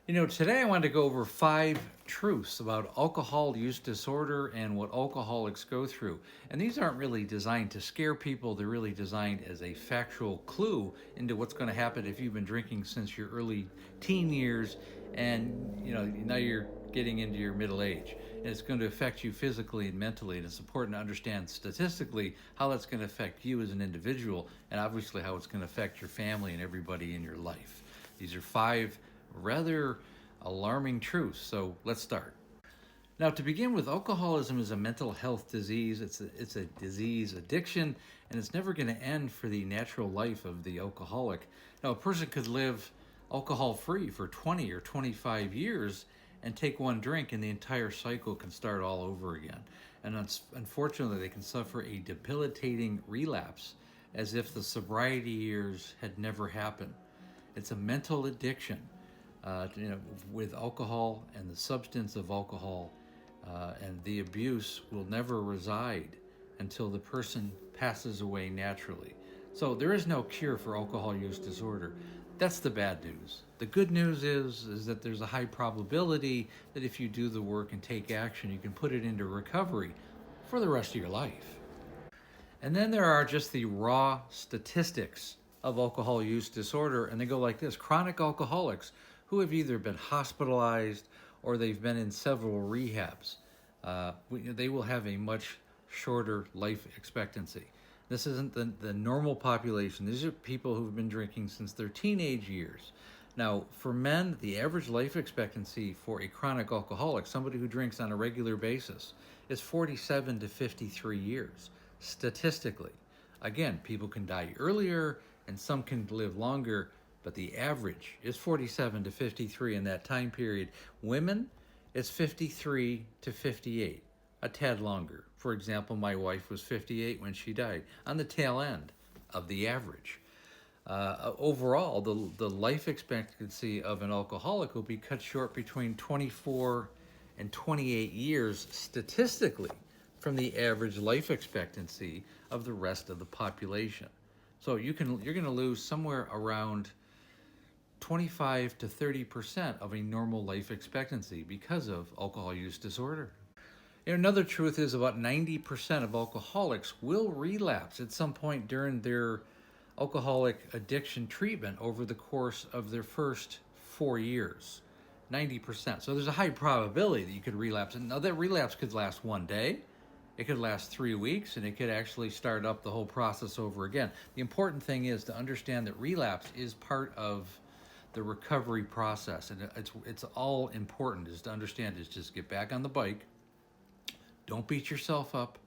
Today I want to go over 5 truths about alcohol use disorder and what alcoholics go through. And these aren't really designed to scare people, they're really designed as a factual clue into what's going to happen if you've been drinking since your early teen years and now you're getting into your middle age. And it's going to affect you physically and mentally, and it's important to understand statistically how that's going to affect you as an individual, and obviously how it's going to affect your family and everybody in your life. These are 5 rather alarming truths. So let's start. Now, to begin with, alcoholism is a mental health disease. It's a disease addiction, and it's never going to end for the natural life of the alcoholic. Now, a person could live alcohol free for 20 or 25 years and take one drink, and the entire cycle can start all over again. And unfortunately, they can suffer a debilitating relapse as if the sobriety years had never happened. It's a mental addiction. With alcohol and the substance of alcohol, and the abuse will never reside until the person passes away naturally. So there is no cure for alcohol use disorder. That's the bad news. The good news is that there's a high probability that if you do the work and take action, you can put it into recovery for the rest of your life. And then there are just the raw statistics of alcohol use disorder, and they go like this. Chronic alcoholics who have either been hospitalized or they've been in several rehabs, they will have a much shorter life expectancy. This isn't the normal population. These are people who've been drinking since their teenage years. Now, for men, the average life expectancy for a chronic alcoholic, somebody who drinks on a regular basis, is 47 to 53 years, statistically. Again, people can die earlier and some can live longer, but the average is 47 to 53 in that time period. Women, it's 53 to 58, a tad longer. For example, my wife was 58 when she died, on the tail end of the average. Overall, the life expectancy of an alcoholic will be cut short between 24 and 28 years statistically from the average life expectancy of the rest of the population. So you're going to lose somewhere around 25 to 30% of a normal life expectancy because of alcohol use disorder. Another truth is about 90% of alcoholics will relapse at some point during their alcoholic addiction treatment over the course of their first 4 years. 90%. So there's a high probability that you could relapse. And now that relapse could last one day, it could last 3 weeks, and it could actually start up the whole process over again. The important thing is to understand that relapse is part of the recovery process, and it's all important is to understand is just get back on the bike. Don't beat yourself up.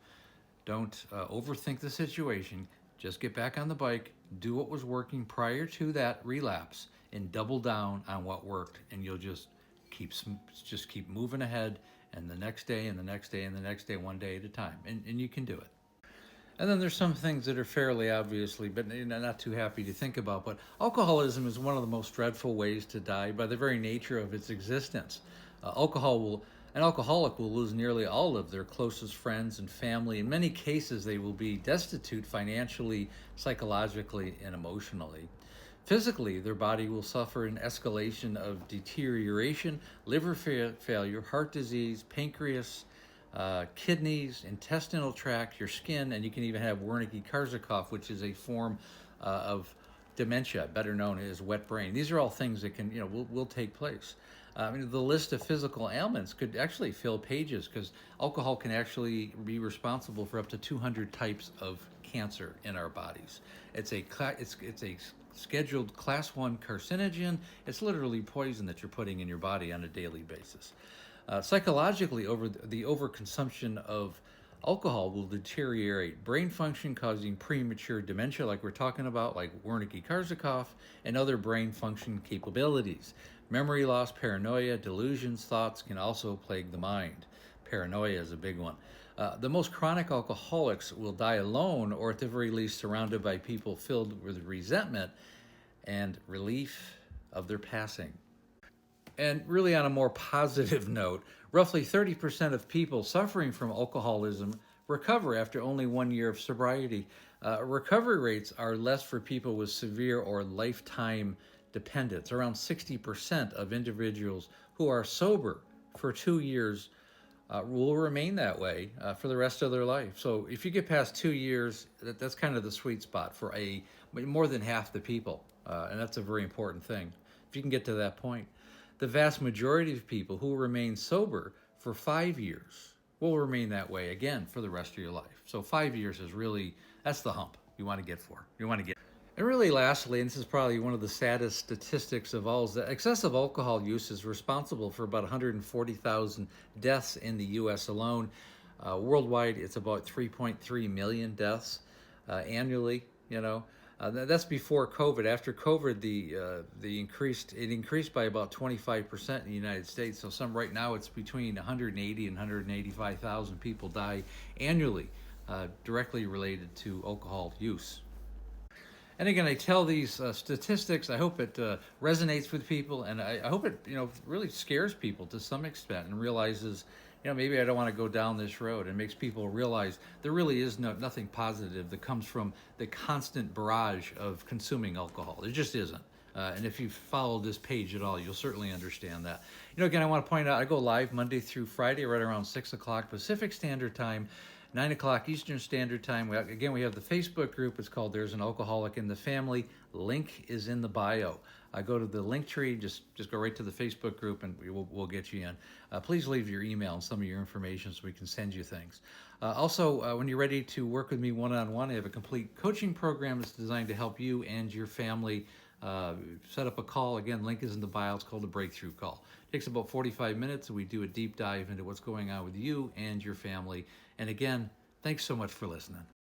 Don't overthink the situation. Just get back on the bike, do what was working prior to that relapse, and double down on what worked, and you'll just keep moving ahead, and the next day and the next day and the next day, one day at a time, and you can do it. And then there's some things that are fairly obviously, but not too happy to think about. But alcoholism is one of the most dreadful ways to die by the very nature of its existence. An alcoholic will lose nearly all of their closest friends and family. In many cases, they will be destitute financially, psychologically, and emotionally. Physically, their body will suffer an escalation of deterioration, liver failure, heart disease, pancreas, kidneys, intestinal tract, your skin, and you can even have Wernicke-Korsakoff, which is a form of dementia, better known as wet brain. These are all things that can, will take place. The list of physical ailments could actually fill pages because alcohol can actually be responsible for up to 200 types of cancer in our bodies. It's a scheduled class 1 carcinogen. It's literally poison that you're putting in your body on a daily basis. Psychologically, the overconsumption of alcohol will deteriorate brain function, causing premature dementia, like we're talking about, like Wernicke-Korsakoff, and other brain function capabilities. Memory loss, paranoia, delusions, thoughts can also plague the mind. Paranoia is a big one. The most chronic alcoholics will die alone, or at the very least surrounded by people filled with resentment and relief of their passing. And really, on a more positive note, roughly 30% of people suffering from alcoholism recover after only 1 year of sobriety. Recovery rates are less for people with severe or lifetime dependence. Around 60% of individuals who are sober for 2 years will remain that way for the rest of their life. So if you get past 2 years, that's kind of the sweet spot for more than half the people, and that's a very important thing. If you can get to that point, the vast majority of people who remain sober for 5 years will remain that way again for the rest of your life. So 5 years is really, that's the hump you want to get for. You want to get. And really, lastly, and this is probably one of the saddest statistics of all, is that excessive alcohol use is responsible for about 140,000 deaths in the U.S. alone. Worldwide, it's about 3.3 million deaths annually. That's before COVID. After COVID, it increased by about 25% in the United States. So right now it's between 180 and 185,000 people die annually directly related to alcohol use. And again, I tell these statistics. I hope it resonates with people, and I hope it really scares people to some extent and realizes maybe I don't want to go down this road, and makes people realize there really is nothing positive that comes from the constant barrage of consuming alcohol. There just isn't. And if you follow this page at all, you'll certainly understand that. Again, I want to point out I go live Monday through Friday right around 6 o'clock Pacific Standard Time, 9 o'clock Eastern Standard Time. We have the Facebook group. It's called There's an Alcoholic in the Family. Link is in the bio. Go to the link tree, just go right to the Facebook group, and we'll get you in. Please leave your email and some of your information so we can send you things. Also, when you're ready to work with me one-on-one, I have a complete coaching program that's designed to help you and your family set up a call. Again, link is in the bio. It's called a breakthrough call. It takes about 45 minutes, and we do a deep dive into what's going on with you and your family. And again, thanks so much for listening.